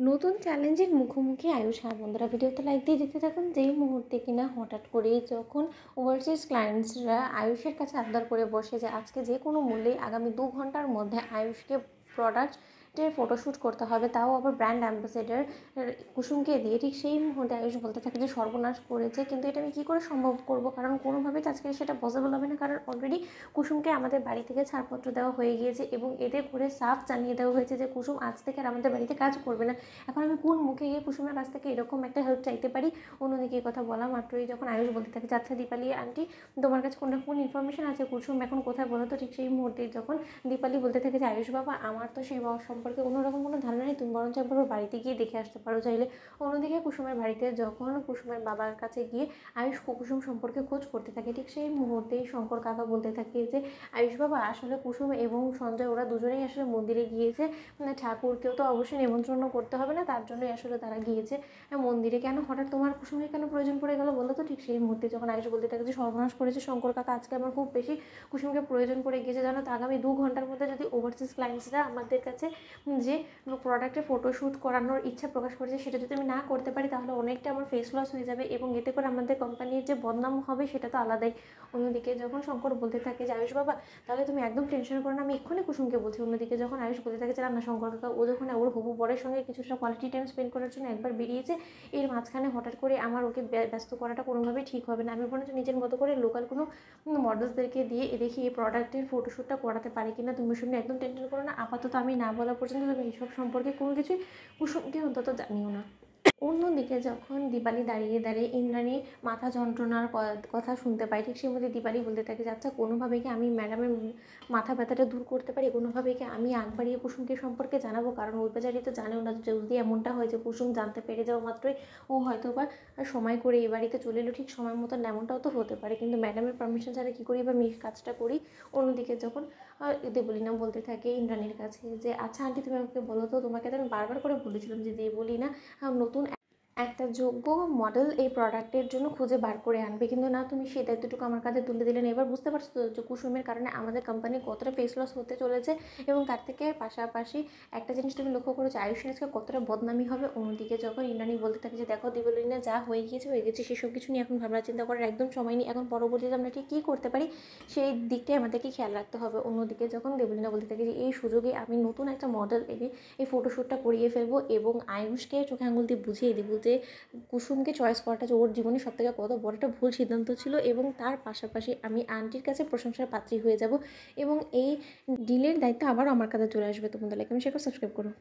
নতুন চ্যালেঞ্জের মুখোমুখি আয়ুষ। হ্যাঁ বন্ধুরা, ভিডিওতে লাইক দিয়ে যেতে থাকুন। যেই মুহূর্তে কিনা হঠাৎ করে যখন ওভারসিজ ক্লায়েন্টসরা আয়ুষের কাছে আবদার করে বসে যে আজকে যে কোনো মূল্যেই আগামী 2 ঘন্টার মধ্যে আয়ুষকে প্রোডাক্টের ফটোশ্যুট করতে হবে, তাও আবার ব্র্যান্ড অ্যাম্বাসেডার কুসুমকে দিয়ে, ঠিক সেই মুহূর্তে আয়ুষ বলতে থাকে যে সর্বনাশ করেছে, কিন্তু এটা আমি কী করে সম্ভব করব, কারণ কোনোভাবেই আজকে সেটা পসিবল হবে না, কারণ অলরেডি কুসুমকে আমাদের বাড়ি থেকে ছাড়পত্র দেওয়া হয়ে গিয়েছে এবং এতে করে সাফ জানিয়ে দেওয়া হয়েছে যে কুসুম আজ থেকে আর আমাদের বাড়িতে কাজ করবে না। এখন আমি কোন মুখে গিয়ে কুসুমের কাছ থেকে এরকম একটা হেল্প চাইতে পারি? অন্যদিকে এই কথা বলা মাত্রই যখন আয়ুষ বলতে থাকে যে আচ্ছা দীপালি আন্টি, তোমার কাছে কোন ইনফরমেশন আছে কুসুম এখন কোথায় বলো তো, ঠিক সেই মুহূর্তে যখন দীপালি বলতে থাকে যে আয়ুষ বাবা, আমার তো সেই বাবা সম্পর্কে অন্যরকম কোনো ধারণা নেই, তুমি বরঞ্চ একবার বাড়িতে গিয়ে দেখে আসতে পারো চাইলে। অন্যদিকে কুসুমের বাড়িতে যখন কুসুমের বাবার কাছে গিয়ে আয়ুষ কুসুম সম্পর্কে খোঁজ করতে থাকে, ঠিক সেই মুহূর্তেই শঙ্কর কাকা বলতে থাকে যে আয়ুষ বাবা, আসলে কুসুম এবং সঞ্জয় ওরা দুজনেই আসলে মন্দিরে গিয়েছে, ঠাকুরকেও তো অবশ্যই নিমন্ত্রণ করতে হবে না, তার জন্যই আসলে তারা গিয়েছে মন্দিরে। কেন হঠাৎ তোমার কুসুমের কেন প্রয়োজন পড়ে গেল বলো তো? ঠিক সেই মুহূর্তে যখন আয়ুষ বলতে থাকে যে সর্বনাশ করেছে শঙ্কর কাকা, আজকে আমার খুব বেশি কুসুমকে প্রয়োজন পড়ে গিয়েছে, জানো তো আগামী 2 ঘন্টার মধ্যে যদি ওভারসিজ ক্লায়েন্টসরা আমাদের কাছে যে প্রোডাক্টের ফটোশ্যুট করানোর ইচ্ছা প্রকাশ করেছে সেটা যদি আমি না করতে পারি তাহলে অনেকটা আমার ফেস লস হয়ে যাবে এবং এতে করে আমাদের কোম্পানির যে বদনাম হবে সেটা তো আলাদাই। অন্যদিকে যখন শঙ্কর বলতে থাকে যে আয়ুষ বাবা, তাহলে তুমি একদম টেনশন করো না, আমি এক্ষুনি কুসুমকে বলছি। অন্যদিকে যখন আয়ুষ বলতে থাকে যে না শঙ্কর কাকা, ও যখন ওর হবু বরের সঙ্গে কিছুটা কোয়ালিটি টাইম স্পেন্ড করার জন্য একবার বেরিয়েছে, এর মাঝখানে হঠাৎ করে আমার ওকে ব্যস্ত করাটা কোনোভাবেই ঠিক হবে না। আমি বরঞ্চ নিজের মতো করে লোকাল কোনো মডেলসদেরকে দিয়ে দেখি এই প্রোডাক্টের ফটোশ্যুটটা করাতে পারি কিনা। তুমি শুনে একদম টেনশন করো না, আপাতত আমি না বলা পর্যন্ত তুমি এইসব সম্পর্কে কোনো কিছুই কুসুমকে অন্তত জানিও না। অন্যদিকে যখন দীপালি দাঁড়িয়ে দাঁড়িয়ে ইন্দ্রাণী মাথা যন্ত্রণার কথা শুনতে পাই, ঠিক সেই মধ্যে দীপালি বলতে থাকে যে আচ্ছা কোনোভাবে কি আমি ম্যাডামের মাথা ব্যথাটা দূর করতে পারি, কোনোভাবে কি আমি আগ বাড়িয়ে কুসুমকে সম্পর্কে জানাবো, কারণ ওই বেচারি তো জানেও না। যদি এমনটা হয় যে কুসুম জানতে পেরে যাওয়া মাত্রই ও হয়তো বা সময় করে এই বাড়িতে চলে এলো ঠিক সময় মতন, এমনটাও তো হতে পারে, কিন্তু ম্যাডামের পারমিশন ছাড়া কী করি বা আমি কাজটা করি। অন্যদিকে যখন দেবলীনা বলতে থাকে ইন্দ্রাণীর কাছে যে আচ্ছা আন্টি, তুমি আমাকে বলো তো, তোমাকে তো আমি বারবার করে বলেছিলাম যে দেবলীনা নতুন একটা যোগ্য মডেল এই প্রোডাক্টের জন্য খুঁজে বার করে আনবে, কিন্তু না, তুমি সেই দায়িত্বটুকু আমার কাছে তুলে দিলেন। এবার বুঝতে পারছো তো যে কুসুমের কারণে আমাদের কোম্পানির কতটা ফেস লস হতে চলেছে, এবং তার থেকে পাশাপাশি একটা জিনিস তুমি লক্ষ্য করেছো আয়ুষের আজকে কতটা বদনামি হবে। অন্যদিকে যখন ইন্দ্রাণী বলতে থাকে যে দেখো দেবলীনা, যা হয়ে গেছে সেসব কিছু নিয়ে এখন ভাবনা চিন্তা করার একদম সময় নেই, এখন পরবর্তীতে আমরা ঠিক কী করতে পারি সেই দিকটাই আমাদেরকে খেয়াল রাখতে হবে। অন্যদিকে যখন দেবলীনা বলতে থাকে যে এই সুযোগে আমি নতুন একটা মডেল এনে এই ফটোশ্যুটটা করিয়ে ফেলবো এবং আয়ুষকে চোখে আঙুল দিয়ে বুঝিয়ে দেবো যে কুসুমকে চয়েস করাটা যে ওর জীবনে সবথেকে কত বড় একটা ভুল সিদ্ধান্ত ছিল, এবং তার পাশাপাশি আমি আন্টির কাছে প্রশংসার পাত্রী হয়ে যাব এবং এই ডিলের দায়িত্ব আবারও আমার কাছে চলে আসবে। তোমাদের লাইক, আমি শেয়ার, সাবস্ক্রাইব করো।